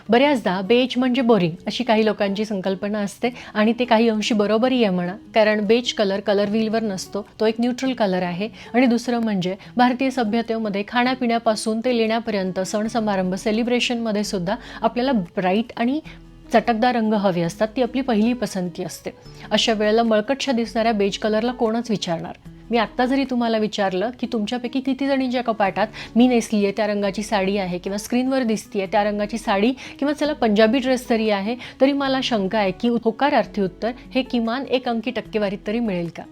बऱ्याचदा बेज म्हणजे बोरिंग अशी काही लोकांची संकल्पना असते आणि ते काही अंशी बरोबरही आहे म्हणा, कारण बेज कलर व्हीलवर नसतो, तो एक न्यूट्रल कलर आहे. आणि दुसरं म्हणजे भारतीय सभ्यतेमध्ये खाण्यापिण्यापासून ते लिहिण्यापर्यंत सण समारंभ सेलिब्रेशनमध्ये सुद्धा आपल्याला ब्राईट आणि चटकदार रंग हवे असतात. ती आपली पहिली पसंती असते. अशा वेळेला मळकटशा दिसणाऱ्या बेज कलरला कोणच विचारणार. मी आत्ता जरी तुम्हाला विचारलं की तुमच्यापैकी किती जणींच्या कपाटात मी नेसली आहे त्या रंगाची साडी आहे किंवा स्क्रीनवर दिसती आहे त्या रंगाची साडी किंवा चला पंजाबी ड्रेस तरी आहे, तरी मला शंका आहे की होकारार्थी उत्तर हे किमान 1 अंकी टक्केवारीत तरी मिळेल का?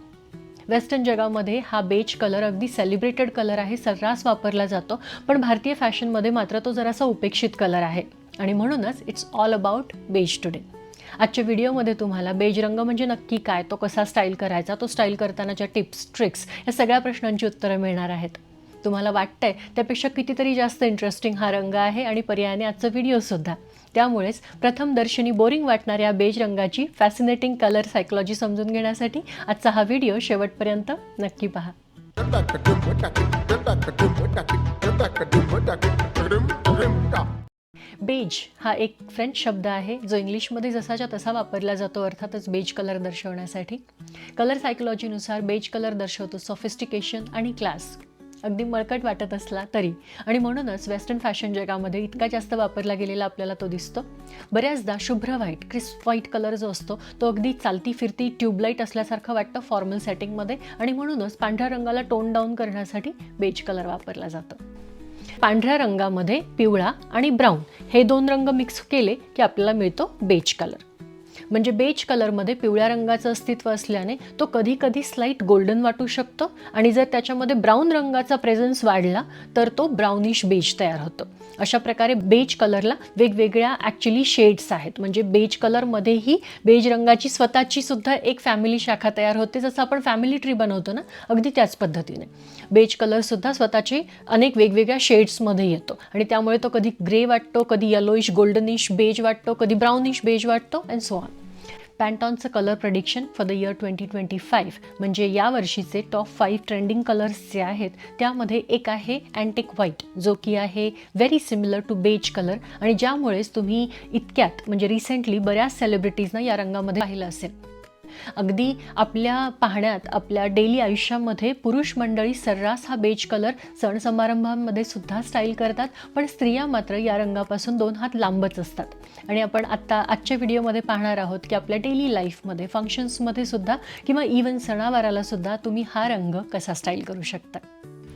वेस्टर्न जगामध्ये हा बेज कलर अगदी सेलिब्रेटेड कलर आहे, सर्रास वापरला जातो. पण भारतीय फॅशनमध्ये मात्र तो जरासा उपेक्षित कलर आहे आणि म्हणूनच it's all about beige today. आजच्या व्हिडिओमध्ये तुम्हाला बेज रंग म्हणजे नक्की काय, तो कसा स्टाईल करायचा, तो स्टाईल करतानाच्या टिप्स ट्रिक्स या सगळ्या प्रश्नांची उत्तरं मिळणार आहेत. तुम्हाला वाटतंय त्यापेक्षा कितीतरी जास्त इंटरेस्टिंग हा रंग आहे आणि पर्यायाने आजचा व्हिडिओसुद्धा. त्यामुळेच प्रथम दर्शनी बोरिंग वाटणाऱ्या बेज रंगाची फॅसिनेटिंग कलर सायकोलॉजी समजून घेण्यासाठी आजचा हा व्हिडिओ शेवटपर्यंत नक्की पहा. बेज हा एक फ्रेंच शब्द आहे जो इंग्लिशमध्ये जसाच्या तसा वापरला जातो, अर्थातच बेज कलर दर्शवण्यासाठी. कलर सायकोलॉजीनुसार बेज कलर दर्शवतो सॉफिस्टिकेशन आणि क्लास. अगदी मळकट वाटत असला तरी, आणि म्हणूनच वेस्टर्न फॅशन जगामध्ये इतका जास्त वापरला गेलेला आपल्याला तो दिसतो. बऱ्याचदा शुभ्र व्हाईट, क्रिस्प व्हाईट कलर जो असतो तो अगदी चालती फिरती ट्यूबलाईट असल्यासारखं वाटतं फॉर्मल सेटिंगमध्ये, आणि म्हणूनच पांढऱ्या रंगाला टोन डाऊन करण्यासाठी बेज कलर वापरला जातो. पांढऱ्या रंगामध्ये पिवळा आणि ब्राऊन हे 2 रंग मिक्स केले की आपल्याला मिळतो बेज कलर. म्हणजे बेज कलरमध्ये पिवळ्या रंगाचं अस्तित्व असल्याने तो कधी कधी स्लाईट गोल्डन वाटू शकतो, आणि जर त्याच्यामध्ये ब्राऊन रंगाचा प्रेझेन्स वाढला तर तो ब्राउनिश बेज तयार होतो. अशा प्रकारे बेज कलरला वेगवेगळ्या ॲक्च्युली शेड्स आहेत. म्हणजे बेज कलरमध्येही बेज रंगाची स्वतःची सुद्धा एक फॅमिली शाखा तयार होते, जसं आपण फॅमिली ट्री बनवतो ना, अगदी त्याच पद्धतीने बेज कलरसुद्धा स्वतःचे अनेक वेगवेगळ्या शेड्समध्ये येतो, आणि त्यामुळे तो कधी ग्रे वाटतो, कधी येलोइश गोल्डनिश बेज वाटतो, कधी ब्राउनिश बेज वाटतो, अँड सो ऑन. पॅन्टॉनचं colour prediction for the year 2025 म्हणजे या वर्षीचे टॉप 5 ट्रेंडिंग कलर्स जे आहेत त्यामध्ये एक आहे अँटिक व्हाईट, जो की आहे very similar to beige colour, आणि ज्यामुळेच तुम्ही इतक्यात म्हणजे रिसेंटली बऱ्याच सेलिब्रिटीजना या रंगामध्ये पाहिलं असेल. अगदी आपल्या पाहण्यात, आपल्या डेली आयुष्यामध्ये पुरुष मंडळी सर्रास हा बेज कलर सण समारंभांमध्ये सुद्धा स्टाईल करतात, पण स्त्रिया मात्र या रंगापासून 2 हात लांबच असतात. आणि आपण आजच्या व्हिडिओमध्ये पाहणार आहोत की आपल्या डेली लाईफमध्ये, फंक्शन्समध्ये सुद्धा किंवा इव्हन सणावाराला सुद्धा तुम्ही हा रंग कसा स्टाईल करू शकता.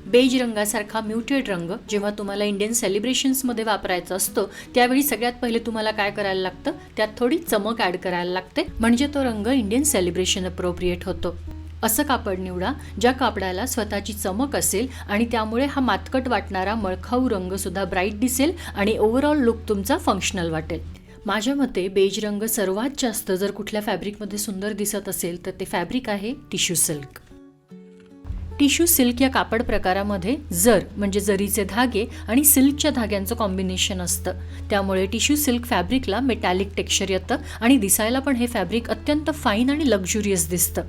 बेज रंगासारखा म्युटेड रंग जेव्हा तुम्हाला इंडियन सेलिब्रेशन्समध्ये वापरायचा असतो त्यावेळी सगळ्यात पहिले तुम्हाला काय करायला लागतं, त्यात थोडी चमक ॲड करायला लागते, म्हणजे तो रंग इंडियन सेलिब्रेशन अप्रोप्रिएट होतो. असं कापड निवडा ज्या कापडाला स्वतःची चमक असेल आणि त्यामुळे हा मातकट वाटणारा मळखाऊ रंग सुद्धा ब्राईट दिसेल आणि ओव्हरऑल लुक तुमचा फंक्शनल वाटेल. माझ्या मते बेज रंग सर्वात जास्त जर कुठल्या फॅब्रिकमध्ये सुंदर दिसत असेल तर ते फॅब्रिक आहे टिश्यू सिल्क. टिश्यू सिल्क या कापड प्रकारामध्ये जर म्हणजे जरीचे धागे आणि सिल्कच्या धाग्यांचं कॉम्बिनेशन असतं, त्यामुळे टिश्यू सिल्क फॅब्रिकला मेटॅलिक टेक्स्चर येतं आणि दिसायला पण हे फॅब्रिक अत्यंत फाईन आणि लक्झुरियस दिसतं.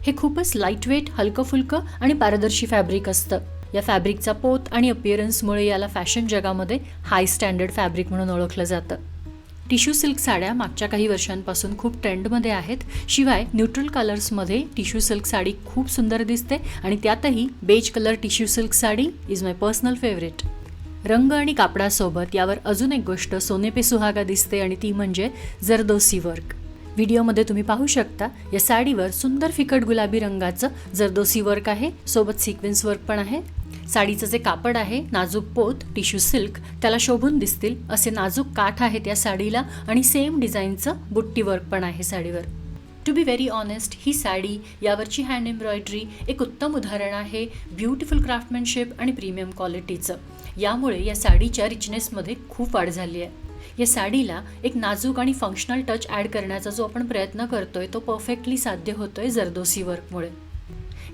हे खूपच लाईटवेट, हलकं फुलकं आणि पारदर्शी फॅब्रिक असतं. या फॅब्रिकचा पोत आणि अपिअरन्समुळे याला फॅशन जगामध्ये हाय स्टँडर्ड फॅब्रिक म्हणून ओळखलं जातं. टिश्यू सिल्क साड्या मागच्या काही वर्षांपासून खूप ट्रेंडमध्ये आहेत. शिवाय न्यूट्रल कलर्समध्ये टिश्यू सिल्क साडी खूप सुंदर दिसते, आणि त्यातही beige colour tissue silk sari is my personal favourite. रंग आणि कापडासोबत यावर अजून एक गोष्ट सोने पे सुहागा दिसते, आणि ती म्हणजे जरदोसी वर्क. व्हिडिओमध्ये तुम्ही पाहू शकता या साडीवर सुंदर फिकट गुलाबी रंगाचं जरदोसी वर्क आहे, सोबत सिक्वेन्स वर्क पण आहे. साडीचं जे कापड आहे, नाजूक पोत, टिश्यू सिल्क, त्याला शोभून दिसतील असे नाजूक काठ आहेत या साडीला, आणि सेम डिझाईनचं बुट्टी वर्क पण आहे साडीवर. टू बी व्हेरी ऑनेस्ट, ही साडी, यावरची हँड एम्ब्रॉयडरी एक उत्तम उदाहरण आहे ब्युटिफुल क्राफ्टमॅनशिप आणि प्रीमियम क्वालिटीचं. यामुळे या साडीच्या रिचनेसमध्ये खूप वाढ झाली आहे. या साडीला एक नाजूक आणि फंक्शनल टच ॲड करण्याचा जो आपण प्रयत्न करतोय तो परफेक्टली साध्य होतोय जरदोसी वर्कमुळे.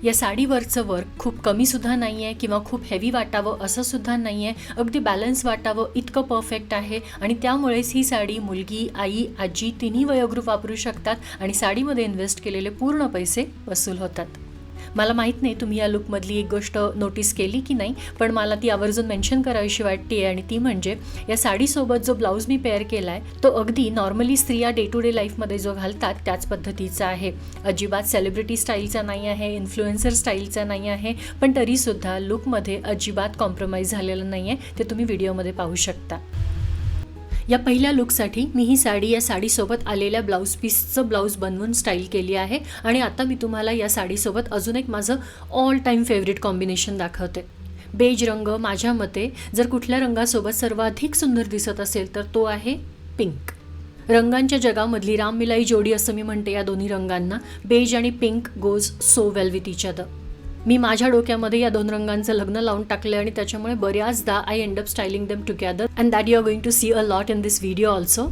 या साडीवरचं वर्क खूप कमीसुद्धा नाही आहे किंवा खूप हेवी वाटावं असं सुद्धा नाही आहे, अगदी बॅलन्स वाटावं इतकं परफेक्ट आहे, आणि त्यामुळेच ही साडी मुलगी, आई, आजी तिन्ही वयोगृप वापरू शकतात आणि साडीमध्ये इन्व्हेस्ट केलेले पूर्ण पैसे वसूल होतात. मला माहीत नाही तुम्ही या लुकमधली एक गोष्ट नोटीस केली की नाही, पण मला ती आवर्जून मेन्शन करावीशी वाटते आणि ती म्हणजे या साडीसोबत जो ब्लाऊज मी पेअर केला आहे तो अगदी नॉर्मली स्त्रिया डे टू डे लाईफमध्ये जो घालतात त्याच पद्धतीचा आहे. अजिबात सेलिब्रिटी स्टाईलचा नाही आहे, इन्फ्लुएन्सर स्टाईलचा नाही आहे, पण तरीसुद्धा लुकमध्ये अजिबात कॉम्प्रोमाइज झालेलं नाही आहे. ते तुम्ही व्हिडिओमध्ये पाहू शकता. या पहिल्या लुकसाठी मी ही साडी या साडीसोबत आलेल्या ब्लाऊज पीसचं ब्लाऊज बनवून स्टाईल केली आहे आणि आता मी तुम्हाला या साडीसोबत अजून एक माझं ऑल टाईम फेवरेट कॉम्बिनेशन दाखवते. बेज रंग माझ्या मते जर कुठल्या रंगासोबत सर्वाधिक सुंदर दिसत असेल तर तो आहे पिंक. रंगांच्या जगामधली राममिलाई जोडी असं मी म्हणते या दोन्ही रंगांना. बेज आणि pink goes so well with each other. मी माझ्या डोक्यामध्ये या दोन रंगांचं लग्न लावून टाकलं आणि त्याच्यामुळे बऱ्याचदा I end up styling them together and that you are going to see a lot in this video also.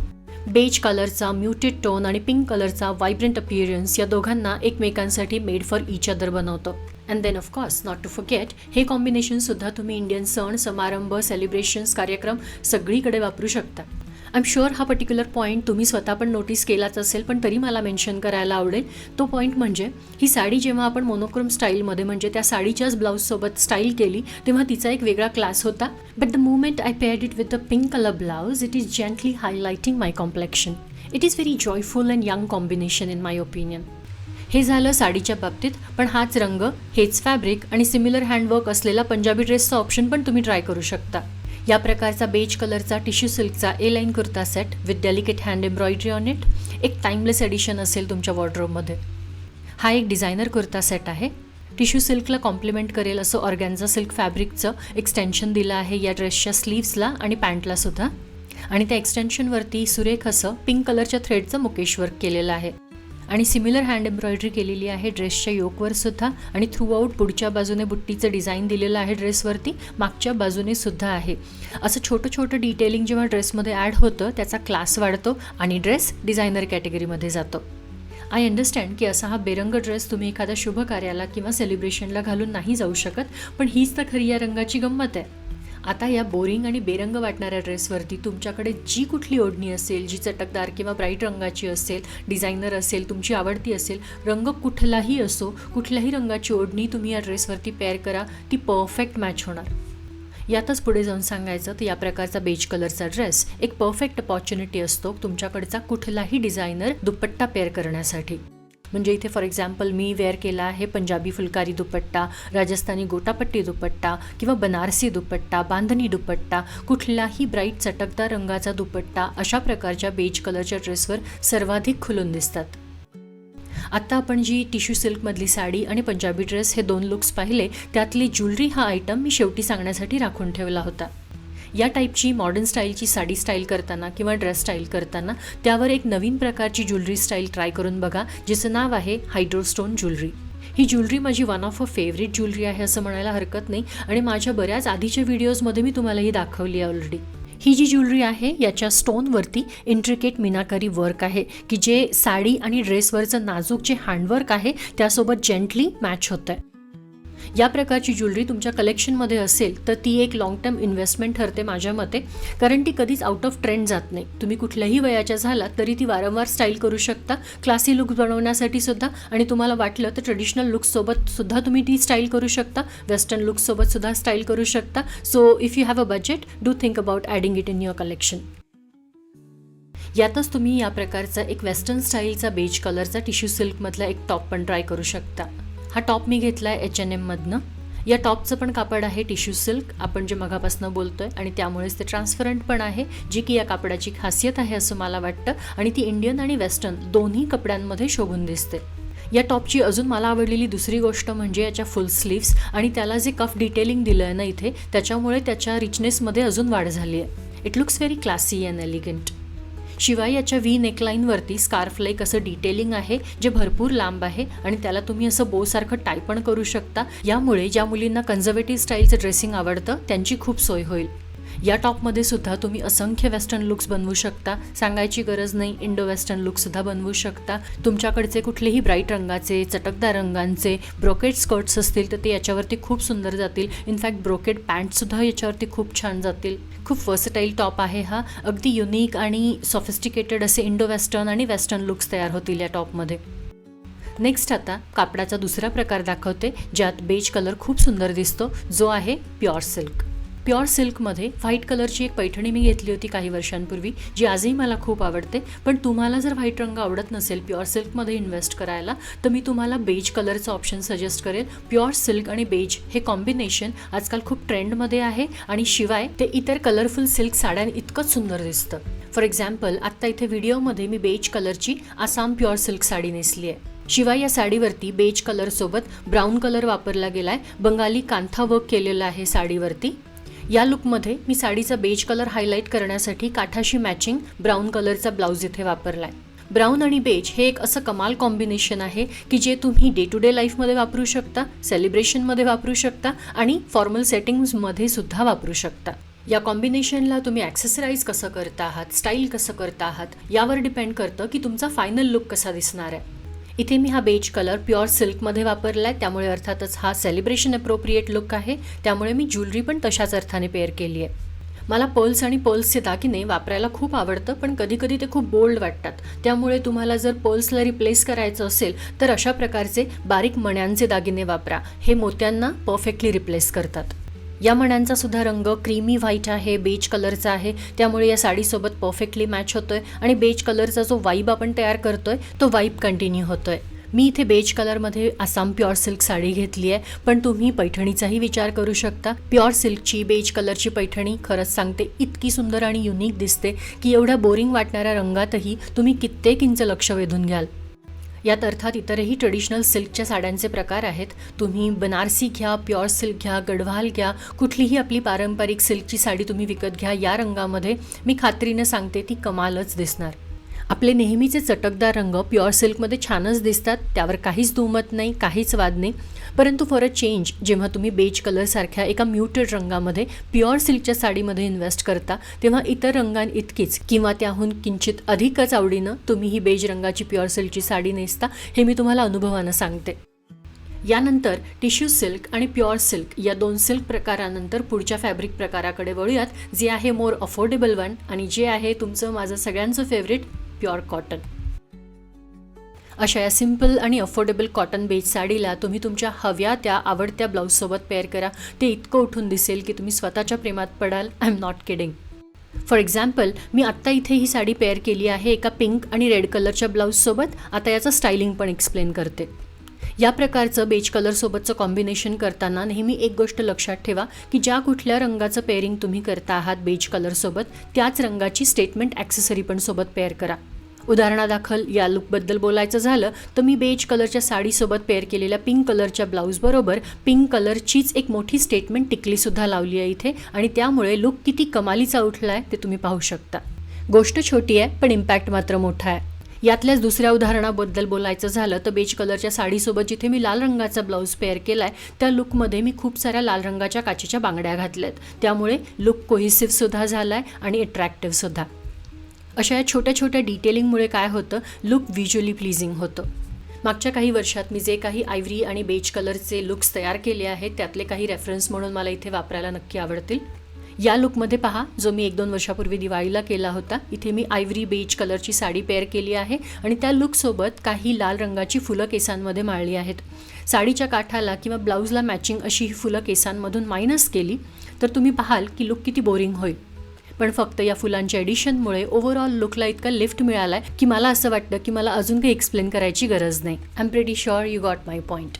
Beige कलरचा म्युटेड टोन आणि पिंक कलरचा व्हायब्रंट अपीअरन्स या दोघांना एकमेकांसाठी मेड फॉर ईच अदर बनवतं. And then of course not to forget हे कॉम्बिनेशनसुद्धा तुम्ही इंडियन सण समारंभ सेलिब्रेशन्स कार्यक्रम सगळीकडे वापरू शकता. आय एम शुअर हा पर्टिक्युलर पॉईंट तुम्ही स्वतः पण नोटीस केलाच असेल, पण तरी मला मेन्शन करायला आवडेल. तो पॉईंट म्हणजे ही साडी जेव्हा आपण मोनोक्रोम स्टाईलमध्ये म्हणजे त्या साडीच्याच ब्लाऊजसोबत स्टाईल केली तेव्हा तिचा एक वेगळा क्लास होता. But the moment I paired it with the pink colour blouse it is gently highlighting my complexion. It is very joyful and young combination in my opinion. हे झालं साडीच्या बाबतीत, पण हाच रंग, हेच फॅब्रिक आणि सिमिलर हँडवर्क असलेला पंजाबी ड्रेसचा ऑप्शन पण तुम्ही ट्राय करू शकता. या प्रकारचा बेज कलरचा टिश्यू सिल्कचा A line kurta set with delicate hand embroidery on it एक टाइमलेस एडिशन असेल तुमच्या वॉर्डरोबमध्ये. हा एक डिझायनर कुर्ता सेट आहे. टिश्यू सिल्कला कॉम्प्लिमेंट करेल असं ऑर्गॅन्झा सिल्क फॅब्रिकचं एक्सटेन्शन दिलं आहे या ड्रेसच्या स्लीव्सला आणि पॅन्टला सुद्धा. आणि त्या एक्सटेन्शनवरती सुरेख असं पिंक कलरच्या थ्रेडचं मुकेश वर्क केलेलं आहे आणि सिमिलर हँड एम्ब्रॉयडरी केलेली आहे ड्रेसच्या योकवर सुद्धा. आणि थ्रूआउट पुढच्या बाजूने बुट्टीचं डिझाईन दिलेलं आहे ड्रेसवरती, मागच्या बाजूने सुद्धा आहे. असं छोटं छोटं डिटेलिंग जेव्हा ड्रेसमध्ये ॲड होतं त्याचा क्लास वाढतो आणि ड्रेस डिझायनर कॅटेगरीमध्ये जातो. आय अंडरस्टँड की असा हा बेरंग ड्रेस तुम्ही एखाद्या शुभ कार्याला किंवा सेलिब्रेशनला घालून नाही जाऊ शकत, पण हीच तर खरी या रंगाची गंमत आहे. आता या बोरिंग आणि बेरंग वाटणाऱ्या ड्रेसवरती तुमच्याकडे जी कुठली ओढणी असेल, जी चटकदार किंवा ब्राईट रंगाची असेल, डिझायनर असेल, तुमची आवडती असेल, रंग कुठलाही असो, कुठल्याही रंगाची ओढणी तुम्ही या ड्रेसवरती पेअर करा, ती परफेक्ट मॅच होणार. यातच पुढे जाऊन सांगायचं तर या प्रकारचा बेज कलरचा ड्रेस एक परफेक्ट अपॉर्च्युनिटी असतो तुमच्याकडचा कुठलाही डिझायनर दुपट्टा पेअर करण्यासाठी. म्हणजे इथे फॉर एक्झाम्पल मी वेअर केला आहे पंजाबी फुलकारी दुपट्टा, राजस्थानी गोटापट्टी दुपट्टा किंवा बनारसी दुपट्टा, बांधणी दुपट्टा, कुठलाही ब्राईट चटकदार रंगाचा दुपट्टा अशा प्रकारच्या बेज कलरच्या ड्रेसवर सर्वाधिक खुलून दिसतात. आत्ता आपण जी टिश्यू सिल्कमधली साडी आणि पंजाबी ड्रेस हे दोन लुक्स पाहिले, त्यातली ज्वेलरी हा आयटम मी शेवटी सांगण्यासाठी राखून ठेवला होता. या टाईपची मॉडर्न स्टाईलची साडी स्टाईल करताना किंवा ड्रेस स्टाईल करताना त्यावर एक नवीन प्रकारची ज्वेलरी स्टाईल ट्राय करून बघा, जिचं नाव आहे हायड्रोस्टोन ज्वेलरी. ही ज्वेलरी माझी one of a favourite jewellery आहे असं म्हणायला हरकत नाही आणि माझ्या बऱ्याच आधीच्या व्हिडिओजमध्ये मी तुम्हाला ही दाखवली आहे ऑलरेडी. ही जी ज्वेलरी आहे याच्या स्टोनवरती इंट्रिकेट मीनाकारी वर्क आहे की जे साडी आणि ड्रेसवरचं नाजूक जे हँडवर्क आहे त्यासोबत जेंटली मॅच होतं आहे. या प्रकारची ज्वेलरी तुमच्या कलेक्शनमध्ये असेल तर ती एक लाँग टर्म इन्व्हेस्टमेंट ठरते माझ्या मते, कारण ती कधीच आउट ऑफ ट्रेंड जात नाही. तुम्ही कुठल्याही वयाच्या झालात तरी ती वारंवार स्टाईल करू शकता, क्लासी लुक बनवण्यासाठी सुद्धा, आणि तुम्हाला वाटलं तर ट्रेडिशनल लुक्ससोबत सुद्धा तुम्ही ती स्टाईल करू शकता, वेस्टर्न लुक्ससोबत सुद्धा स्टाईल करू शकता. So if you have a budget do think about adding it in your collection. यातच तुम्ही या प्रकारचा एक वेस्टर्न स्टाईलचा बेज कलरचा टिश्यू सिल्कमधला एक टॉप पण ट्राय करू शकता. हा टॉप मी घेतला आहे H&Mमधनं. या टॉपचं पण कापड आहे टिश्यू सिल्क, आपण जे मगापासून बोलतोय, आणि त्यामुळेच ते ट्रान्सपरंट पण आहे, जी की या कापडाची खासियत आहे असं मला वाटतं, आणि ती इंडियन आणि वेस्टर्न दोन्ही कपड्यांमध्ये शोभून दिसते. या टॉपची अजून मला आवडलेली दुसरी गोष्ट म्हणजे याच्या फुल स्लीव्स आणि त्याला जे कफ डिटेलिंग दिलं आहे ना इथे, त्याच्यामुळे त्याच्या रिचनेसमध्ये अजून वाढ झाली आहे. It looks very classy and elegant. शिवाय याच्या व्ही नेकलाईनवरती स्कार्फ लाईक असं डिटेलिंग आहे जे भरपूर लांब आहे आणि त्याला तुम्ही असं बोसारखं टाय पण करू शकता. यामुळे ज्या मुलींना कन्झर्वेटिव्ह स्टाईलचं ड्रेसिंग आवडतं त्यांची खूप सोय होईल. या टॉपमध्ये सुद्धा तुम्ही असंख्य वेस्टर्न लुक्स बनवू शकता, सांगायची गरज नाही, इंडो वेस्टर्न लुकसुद्धा बनवू शकता. तुमच्याकडचे कुठलेही ब्राईट रंगाचे, चटकदार रंगांचे ब्रोकेड स्कर्ट्स असतील तर ते याच्यावरती खूप सुंदर जातील. इनफॅक्ट ब्रोकेड पॅन्टसुद्धा याच्यावरती खूप छान जातील. खूप वर्सटाईल टॉप आहे हा. अगदी युनिक आणि सॉफिस्टिकेटेड असे इंडो वेस्टर्न आणि वेस्टर्न लुक्स तयार होतील या टॉपमध्ये. नेक्स्ट आता कापडाचा दुसरा प्रकार दाखवते, ज्यात बेज कलर खूप सुंदर दिसतो, जो आहे प्युअर सिल्क. प्युअर सिल्कमध्ये व्हाईट कलरची एक पैठणी मी घेतली होती काही वर्षांपूर्वी, जी आजही मला खूप आवडते. पण तुम्हाला जर व्हाईट रंग आवडत नसेल प्युअर सिल्कमध्ये इन्व्हेस्ट करायला, तर मी तुम्हाला बेज कलरचा ऑप्शन सजेस्ट करेल. प्युअर सिल्क आणि बेज हे कॉम्बिनेशन आजकाल खूप ट्रेंडमध्ये आहे आणि शिवाय ते इतर कलरफुल सिल्क साड्यां इतकंच सुंदर दिसतं. फॉर एक्झाम्पल, आत्ता इथे व्हिडिओमध्ये मी बेज कलरची आसाम प्युअर सिल्क साडी नेसली आहे. शिवाय या साडीवरती बेज कलरसोबत ब्राऊन कलर वापरला गेला आहे. बंगाली कांथा वर्क केलेलं आहे साडीवरती. या लुकमध्ये मी साडीचा बेज कलर हायलाईट करण्यासाठी काठाशी मॅचिंग ब्राऊन कलरचा ब्लाऊज इथे वापरला आहे. ब्राऊन आणि बेज हे एक असं कमाल कॉम्बिनेशन आहे की जे तुम्ही डे टू डे लाईफमध्ये वापरू शकता, सेलिब्रेशनमध्ये वापरू शकता आणि फॉर्मल सेटिंग्समध्ये सुद्धा वापरू शकता. या कॉम्बिनेशनला तुम्ही ॲक्सेसराईज कसं करता आहात, स्टाईल कसं करता आहात यावर डिपेंड करतं की तुमचा फायनल लुक कसा दिसणार आहे. इथे मी हा बेज कलर प्युअर सिल्कमध्ये वापरला आहे, त्यामुळे अर्थातच हा सेलिब्रेशन अप्रोप्रिएट लुक आहे. त्यामुळे मी ज्वेलरी पण तशाच अर्थाने पेअर केली आहे. मला पर्ल्स आणि पर्ल्सचे दागिने वापरायला खूप आवडतं, पण कधीकधी ते खूप बोल्ड वाटतात. त्यामुळे तुम्हाला जर पर्ल्सला रिप्लेस करायचं असेल तर अशा प्रकारचे बारीक मण्यांचे दागिने वापरा. हे मोत्यांना परफेक्टली रिप्लेस करतात. या मण्यांचा सुद्धा रंग क्रीमी व्हाईट आहे, बेज कलरचा आहे, त्यामुळे या साडीसोबत परफेक्टली मॅच होतोय आणि बेज कलरचा जो वाईब आपण तयार करतोय तो वाईब कंटिन्यू होतोय. मी इथे बेज कलरमध्ये आसाम प्युअर सिल्क साडी घेतली आहे, पण तुम्ही पैठणीचाही विचार करू शकता. प्युअर सिल्कची बेज कलरची पैठणी खरंच सांगते इतकी सुंदर आणि युनिक दिसते की एवढ्या बोरिंग वाटणाऱ्या रंगातही तुम्ही कित्येक इंच लक्ष वेधून घ्याल. यात अर्थात इतरही ट्रेडिशनल सिल्कच्या साड्यांचे प्रकार आहेत. तुम्ही बनारसी घ्या, प्युअर सिल्क घ्या, गढवाल घ्या, कुठलीही आपली पारंपरिक सिल्कची साडी तुम्ही विकत घ्या. या रंगामध्ये मी खात्रीनं सांगते ती कमालच दिसणार. आपले नेहमीचे चटकदार रंग प्युअर सिल्कमध्ये छानच दिसतात, त्यावर काहीच दुमत नाही, काहीच वाद नाही. परंतु फॉर अ चेंज जेव्हा तुम्ही बेज कलरसारख्या एका म्युटेड रंगामध्ये प्युअर सिल्कच्या साडीमध्ये इन्व्हेस्ट करता, तेव्हा इतर रंगांइतकीच किंवा त्याहून किंचित अधिकच आवडीनं तुम्ही ही बेज रंगाची प्युअर सिल्कची साडी नेसता, हे मी तुम्हाला अनुभवानं सांगते. यानंतर टिश्यू सिल्क आणि प्युअर सिल्क या दोन सिल्क प्रकारानंतर पुढच्या फॅब्रिक प्रकाराकडे वळूयात, जे आहे मोर अफोर्डेबल वन आणि जे आहे तुमचं माझं सगळ्यांचं फेवरेट प्युअर कॉटन. अशा या सिंपल आणि अफोर्डेबल कॉटन बेज साडीला तुम्ही तुमच्या हव्या त्या आवडत्या ब्लाऊजसोबत पेअर करा. ते इतकं उठून दिसेल की तुम्ही स्वतःच्या प्रेमात पडाल. I am not kidding. For example, मी आत्ता इथे ही साडी पेअर केली आहे एका पिंक आणि रेड कलरच्या ब्लाऊजसोबत. आता याचं स्टायलिंग पण एक्सप्लेन करते. या प्रकारचं बेज कलरसोबतचं कॉम्बिनेशन करताना नेहमी एक गोष्ट लक्षात ठेवा की ज्या कुठल्या रंगाचं पेअरिंग तुम्ही करता आहात बेज कलरसोबत, त्याच रंगाची स्टेटमेंट ॲक्सेसरी पण सोबत पेअर करा. उदाहरणादाखल या लुकबद्दल बोलायचं झालं तर मी बेज कलरच्या साडीसोबत पेअर केलेल्या पिंक कलरच्या ब्लाऊजबरोबर पिंक कलरचीच एक मोठी स्टेटमेंट टिकलीसुद्धा लावली आहे इथे, आणि त्यामुळे लुक किती कमालीचा उठला आहे ते तुम्ही पाहू शकता. गोष्ट छोटी आहे पण इम्पॅक्ट मात्र मोठा आहे. यातल्याच दुसऱ्या उदाहरणाबद्दल बोलायचं झालं तर बेज कलरच्या साडीसोबत जिथे मी लाल रंगाचा ब्लाऊज पेअर केला आहे, त्या लुकमध्ये मी खूप साऱ्या लाल रंगाच्या काचेच्या बांगड्या घातल्यात. त्यामुळे लुक कोहिसिव्हसुद्धा झाला आहे आणि अट्रॅक्टिव्हसुद्धा. अशा या छोट्या छोट्या डिटेलिंगमुळे काय होतं, लुक व्हिज्युअली प्लीजिंग होतं. मागच्या काही वर्षात मी जे काही आयव्हरी आणि बेज कलरचे लुक्स तयार केले आहेत, त्यातले काही रेफरन्स म्हणून मला इथे वापरायला नक्की आवडतील. या लुकमध्ये पहा, जो मी 1-2 वर्षापूर्वी दिवाळीला केला होता. इथे मी आयव्हरी बेज कलरची साडी पेअर केली आहे आणि त्या लुकसोबत काही लाल रंगाची फुलं केसांमध्ये माळली आहेत. साडीच्या काठाला किंवा ब्लाऊजला मॅचिंग अशी ही फुलं केसांमधून मायनस केली तर तुम्ही पाहाल की लुक किती बोरिंग होईल. पण फक्त या फुलांच्या एडिशनमुळे ओव्हरऑल लुकला इतका लिफ्ट मिळाला आहे की मला असं वाटतं की मला अजून काही एक्सप्लेन करायची गरज नाही. I am pretty sure you got my point.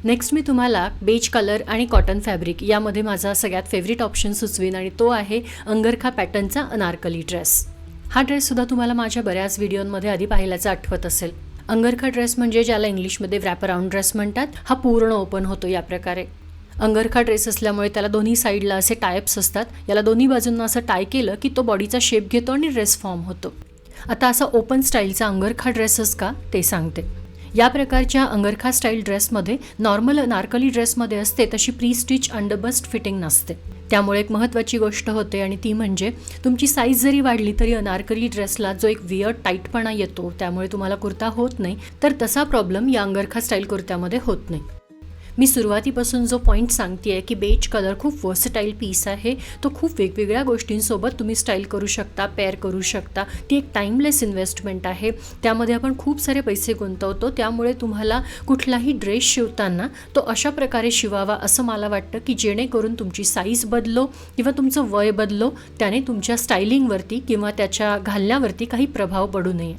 Next मी तुम्हाला बेज कलर आणि कॉटन फॅब्रिक यामध्ये माझा सगळ्यात फेवरेट ऑप्शन सुचवीन आणि तो आहे अंगरखा पॅटर्नचा अनारकली ड्रेस. हा ड्रेससुद्धा तुम्हाला माझ्या बऱ्याच व्हिडिओमध्ये आधी पाहिल्याचं आठवत असेल. अंगरखा ड्रेस म्हणजे ज्याला इंग्लिशमध्ये व्रॅप अराउंड ड्रेस म्हणतात, हा पूर्ण ओपन होतो या प्रकारे. अंगरखा ड्रेस असल्यामुळे त्याला दोन्ही साईडला असे टायप्स असतात. याला दोन्ही बाजूंना असं टाय केलं की तो बॉडीचा शेप घेतो आणि ड्रेस फॉर्म होतो. आता असा ओपन स्टाईलचा अंगरखा ड्रेसच का ते सांगते. या प्रकारच्या अंगरखा स्टाईल ड्रेसमध्ये नॉर्मल अनारकली ड्रेसमध्ये असते तशी प्री स्टिच अंडरबस्ट फिटिंग नसते. त्यामुळे एक महत्त्वाची गोष्ट होते आणि ती म्हणजे तुमची साईज जरी वाढली तरी अनारकली ड्रेसला जो एक वियर्ड टाईटपणा येतो, त्यामुळे तुम्हाला कुर्ता होत नाही, तर तसा प्रॉब्लेम या अंगरखा स्टाईल कुर्त्यामध्ये होत नाही. मी सुरुवातीपासून जो पॉईंट सांगते की बेज कलर खूप वर्सटाईल पीस आहे. तो खूप वेगवेगळ्या गोष्टींसोबत तुम्ही स्टाईल करू शकता, पेअर करू शकता. ती एक टाईमलेस इन्व्हेस्टमेंट आहे. त्यामध्ये आपण खूप सारे पैसे गुंतवतो. त्यामुळे तुम्हाला कुठलाही ड्रेस शिवताना तो अशा प्रकारे शिवावा असं मला वाटतं की जेणेकरून तुमची साईज बदलो किंवा तुमचं वय बदलो त्याने तुमच्या स्टायलिंगवरती किंवा त्याच्या घालण्यावरती काही प्रभाव पडू नये.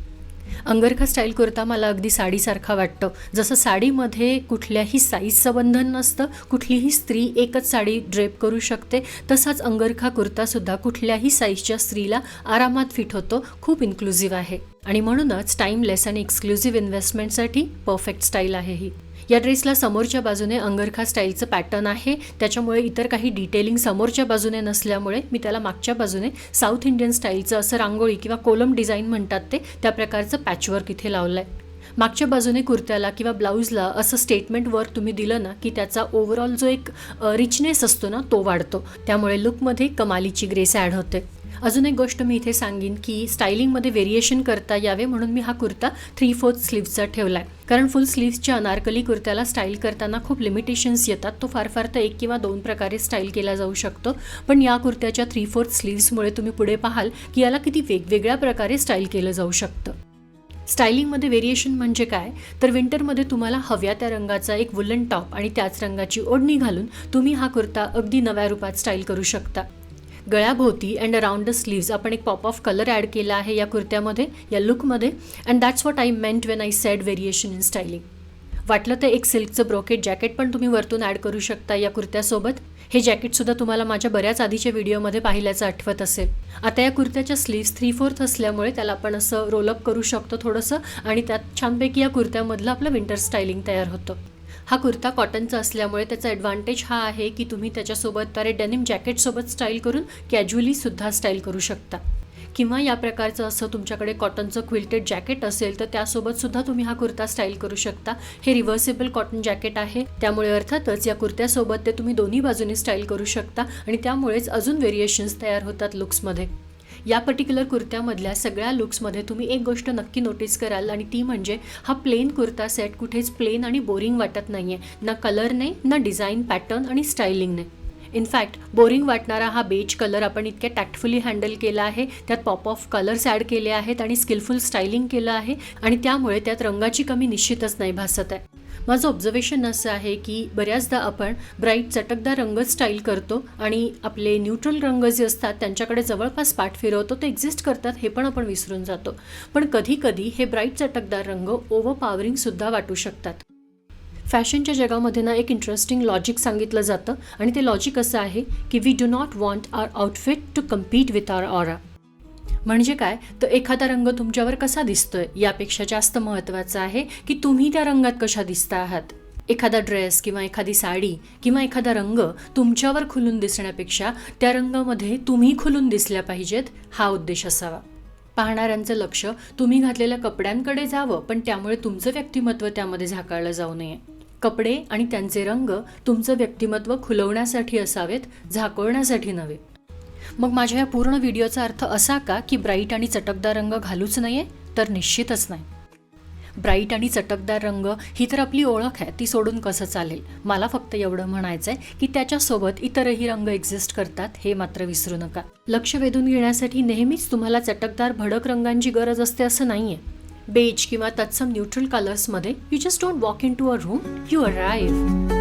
अंगरखा स्टाईल कुर्ता मला अगदी साडीसारखा वाटतं. जसं साडीमध्ये कुठल्याही साईजचं बंधन नसतं, कुठलीही स्त्री एकच साडी ड्रेप करू शकते, तसाच अंगरखा कुर्तासुद्धा कुठल्याही साईजच्या स्त्रीला आरामात फिट होतो. खूप इन्क्लुझिव्ह आहे आणि म्हणूनच टाईमलेस आणि एक्सक्लुझिव्ह इन्व्हेस्टमेंटसाठी परफेक्ट स्टाईल आहे ही. या ड्रेसला समोरच्या बाजूने अंगरखा स्टाईलचं पॅटर्न आहे. त्याच्यामुळे इतर काही डिटेलिंग समोरच्या बाजूने नसल्यामुळे मी त्याला मागच्या बाजूने साऊथ इंडियन स्टाईलचं असं रांगोळी किंवा कोलम डिझाईन म्हणतात ते, त्या प्रकारचं पॅचवर्क इथे लावलं आहे. मागच्या बाजूने कुर्त्याला किंवा ब्लाऊजला असं स्टेटमेंट वर्क तुम्ही दिलं ना की त्याचा ओव्हरऑल जो एक रिचनेस असतो ना तो वाढतो. त्यामुळे लुकमध्ये कमालीची ग्रेस ॲड होते. अजून एक गोष्ट मी इथे सांगेन की स्टायलिंगमध्ये व्हेरिएशन करता यावे म्हणून मी हा कुर्ता 3/4 स्लीव्सचा ठेवला आहे. कारण फुल स्लीव्सच्या अनारकली कुर्त्याला स्टाईल करताना खूप लिमिटेशन्स येतात. तो फार तर 1 किंवा 2 प्रकारे स्टाईल केला जाऊ शकतो. पण या कुर्त्याच्या 3/4 स्लीव्समुळे तुम्ही पुढे पाहाल की याला किती वेगवेगळ्या प्रकारे स्टाईल केलं जाऊ शकतं. स्टायलिंगमध्ये व्हेरिएशन म्हणजे काय तर विंटरमध्ये तुम्हाला हव्या त्या रंगाचा एक वुलन टॉप आणि त्याच रंगाची ओढणी घालून तुम्ही हा कुर्ता अगदी नव्या रूपात स्टाईल करू शकता. गळ्याभोवती अँड अराउंड द स्लीव्ज आपण एक पॉप ऑफ कलर ॲड केला आहे या कुर्त्यामध्ये, या लुकमध्ये. अँड दॅट्स व्हॉट आय मेंट when I said variation in styling. वाटलं तर एक सिल्कचं ब्रोकेट जॅकेट पण तुम्ही वरतून ॲड करू शकता या कुर्त्यासोबत. हे जॅकेटसुद्धा तुम्हाला माझ्या बऱ्याच आधीच्या व्हिडिओमध्ये पाहिल्याचं आठवत असेल. आता या कुर्त्याच्या स्लीव्स 3/4 असल्यामुळे त्याला आपण असं रोलअप करू शकतो थोडंसं आणि त्यात छानपैकी या कुर्त्यामधलं आपलं विंटर स्टायलिंग तयार होतं. हा कुर्ता कॉटनचा असल्यामुळे त्याचा ॲडव्हान्टेज हा आहे की तुम्ही त्याच्यासोबत तर डेनिम जॅकेटसोबत स्टाईल करून कॅज्युअलीसुद्धा स्टाईल करू शकता. किंवा या प्रकारचं असं तुमच्याकडे कॉटनचं क्विल्टेड जॅकेट असेल तर त्यासोबतसुद्धा तुम्ही हा कुर्ता स्टाईल करू शकता. हे रिव्हर्सेबल कॉटन जॅकेट आहे त्यामुळे अर्थातच या कुर्त्यासोबत ते तुम्ही दोन्ही बाजूने स्टाईल करू शकता आणि त्यामुळेच अजून व्हेरिएशन्स तयार होतात लुक्समध्ये. या पर्टिक्युलर कुर्त्यामधल्या सगळ्या लुक्समध्ये तुम्ही एक गोष्ट नक्की नोटीस कराल आणि ती म्हणजे हा प्लेन कुर्ता सेट कुठेच प्लेन आणि बोरिंग वाटत नाही आहे. ना कलरने, ना डिझाईन पॅटर्न आणि स्टायलिंगने. इनफॅक्ट बोरिंग वाटणारा हा बेज कलर आपण इतक्या टॅक्टफुली हँडल केला आहे. त्यात पॉप ऑफ कलर्स ॲड केले आहेत आणि स्किलफुल स्टायलिंग केलं आहे आणि त्यामुळे त्यात रंगाची कमी निश्चितच नाही भासत आहे. माझं ऑब्झर्वेशन असं आहे की बऱ्याचदा आपण ब्राईट चटकदार रंग स्टाईल करतो आणि आपले न्यूट्रल रंग जे असतात त्यांच्याकडे जवळपास पाठ फिरवतो, ते एक्झिस्ट करतात हे पण आपण विसरून जातो. पण कधीकधी हे ब्राईट चटकदार रंग ओव्हरपॉवरिंगसुद्धा वाटू शकतात. फॅशनच्या जगामध्ये ना एक इंटरेस्टिंग लॉजिक सांगितलं जातं आणि ते लॉजिक असं आहे की we do not want our outfit to compete with our aura. म्हणजे काय तर एखादा रंग तुमच्यावर कसा दिसतोय यापेक्षा जास्त महत्त्वाचं आहे की तुम्ही त्या रंगात कशा दिसता आहात. एखादा ड्रेस किंवा एखादी साडी किंवा एखादा रंग तुमच्यावर खुलून दिसण्यापेक्षा त्या रंगामध्ये तुम्ही खुलून दिसल्या पाहिजेत, हा उद्देश असावा. पाहणाऱ्यांचं लक्ष तुम्ही घातलेल्या कपड्यांकडे जावं पण त्यामुळे तुमचं व्यक्तिमत्व त्यामध्ये झाकाळलं जाऊ नये. कपडे आणि त्यांचे रंग तुमचं व्यक्तिमत्व खुलवण्यासाठी असावेत, झाकवण्यासाठी नव्हे. मग माझ्या या पूर्ण व्हिडिओचा अर्थ असा का की ब्राईट आणि चटकदार रंग घालूच नाहीये? तर निश्चितच नाही. ब्राईट आणि चटकदार रंग ही तर आपली ओळख आहे, ती सोडून कसं चालेल. मला फक्त एवढं म्हणायचं आहे की त्याच्यासोबत इतरही रंग एक्झिस्ट करतात, हे मात्र विसरू नका. लक्ष वेधून घेण्यासाठी नेहमीच तुम्हाला चटकदार भडक रंगांची गरज असते असं नाही आहे. बेज किंवा तत्सम न्यूट्रल कलर्समध्ये you just don't walk into a room, you arrive.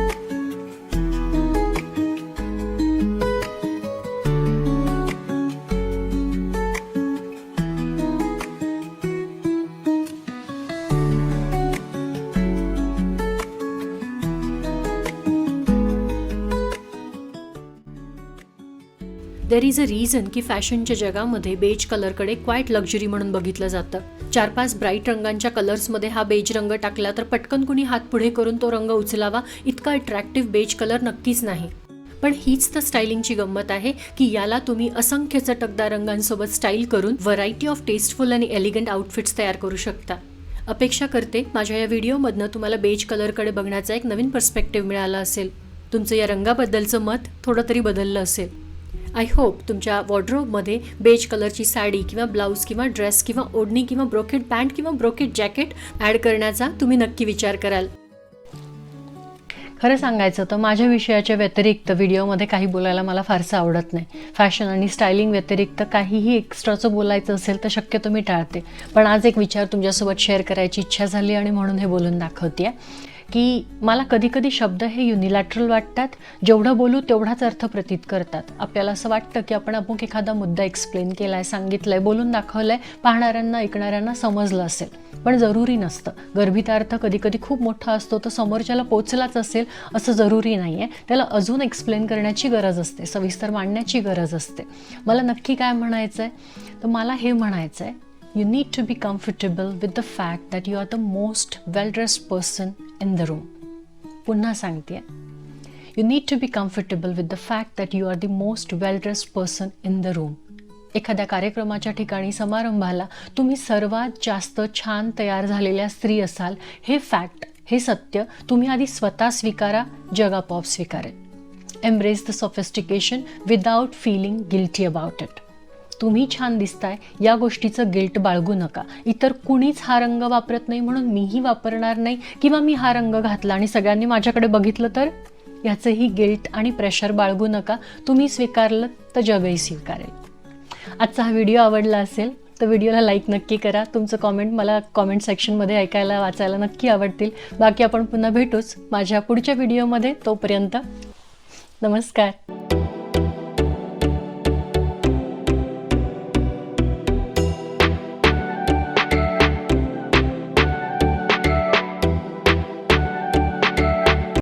There is a reason की फॅशनच्या जगामध्ये बेज कलरकडे क्वाईट लक्झरी म्हणून बघितलं जातं. 4-5 ब्राईट रंगांच्या कलर्समध्ये हा बेज रंग टाकला तर पटकन कुणी हात पुढे करून तो रंग उचलावा इतका अट्रॅक्टिव्ह बेज कलर नक्कीच नाही. पण हीच तर स्टायलिंगची गंमत आहे की याला तुम्ही असंख्य चटकदार रंगांसोबत स्टाईल करून व्हरायटी ऑफ टेस्टफुल आणि एलिगंट आउटफिट्स तयार करू शकता. अपेक्षा करते माझ्या या व्हिडिओमधनं तुम्हाला बेज कलरकडे बघण्याचा एक नवीन पर्स्पेक्टिव्ह मिळाला असेल. तुमचं या रंगाबद्दलचं मत थोडं तरी बदललं असेल. आय होप तुमच्या वॉर्डरोबमध्ये बेज कलरची साडी किंवा ब्लाऊज किंवा ड्रेस किंवा ओढणी किंवा ब्रोकेट पॅन्ट किंवा ब्रोकेट जॅकेट ॲड करण्याचा तुम्ही नक्की विचार कराल. खरं सांगायचं तर माझ्या विषयाच्या व्यतिरिक्त व्हिडिओमध्ये काही बोलायला मला फारसं आवडत नाही. फॅशन आणि स्टायलिंग व्यतिरिक्त काहीही एक्स्ट्राचं बोलायचं असेल तर शक्यतो मी टाळते. पण आज एक विचार तुमच्यासोबत शेअर करायची इच्छा झाली आणि म्हणून हे बोलून दाखवते की मला कधी शब्द हे युनिलॅटरल वाटतात. जेवढं बोलू तेवढाच अर्थ प्रतीत करतात. आपल्याला असं वाटतं की आपण अमुक एखादा मुद्दा एक्सप्लेन केला आहे, सांगितलं आहे, बोलून दाखवलं आहे, पाहणाऱ्यांना ऐकणाऱ्यांना समजलं असेल. पण जरुरी नसतं. गर्भितार्थ कधी खूप मोठा असतो, तो समोरच्याला पोचलाच असेल असं जरुरी नाही आहे. त्याला अजून एक्सप्लेन करण्याची गरज असते, सविस्तर मांडण्याची गरज असते. मला नक्की काय म्हणायचं आहे तर मला हे म्हणायचं आहे, you need to be comfortable with the fact that you are the most well-dressed person in the room. पुन्हा सांगते, you need to be comfortable with the fact that you are the most well-dressed person in the room. एखाद्या कार्यक्रमाच्या ठिकाणी समारंभाला तुम्ही सर्वात जास्त छान तयार झालेल्या स्त्री असाल. हे फॅक्ट, हे सत्य तुम्ही आधी स्वतः स्वीकारा, जग आपोआप स्वीकारेल. Embrace the sophistication without feeling guilty about it. तुम्ही छान दिसताय या गोष्टीचं गिल्ट बाळगू नका. इतर कुणीच हा रंग वापरत नाही म्हणून मीही वापरणार नाही, किंवा मी हा रंग घातला आणि सगळ्यांनी माझ्याकडे बघितलं तर, याचंही गिल्ट आणि प्रेशर बाळगू नका. तुम्ही स्वीकारलं तर जगही स्वीकारेल. आजचा हा व्हिडिओ आवडला असेल तर व्हिडिओला लाईक नक्की करा. तुमचं कॉमेंट मला कॉमेंट सेक्शनमध्ये ऐकायला वाचायला नक्की आवडतील. बाकी आपण पुन्हा भेटूच माझ्या पुढच्या व्हिडिओमध्ये. तोपर्यंत नमस्कार.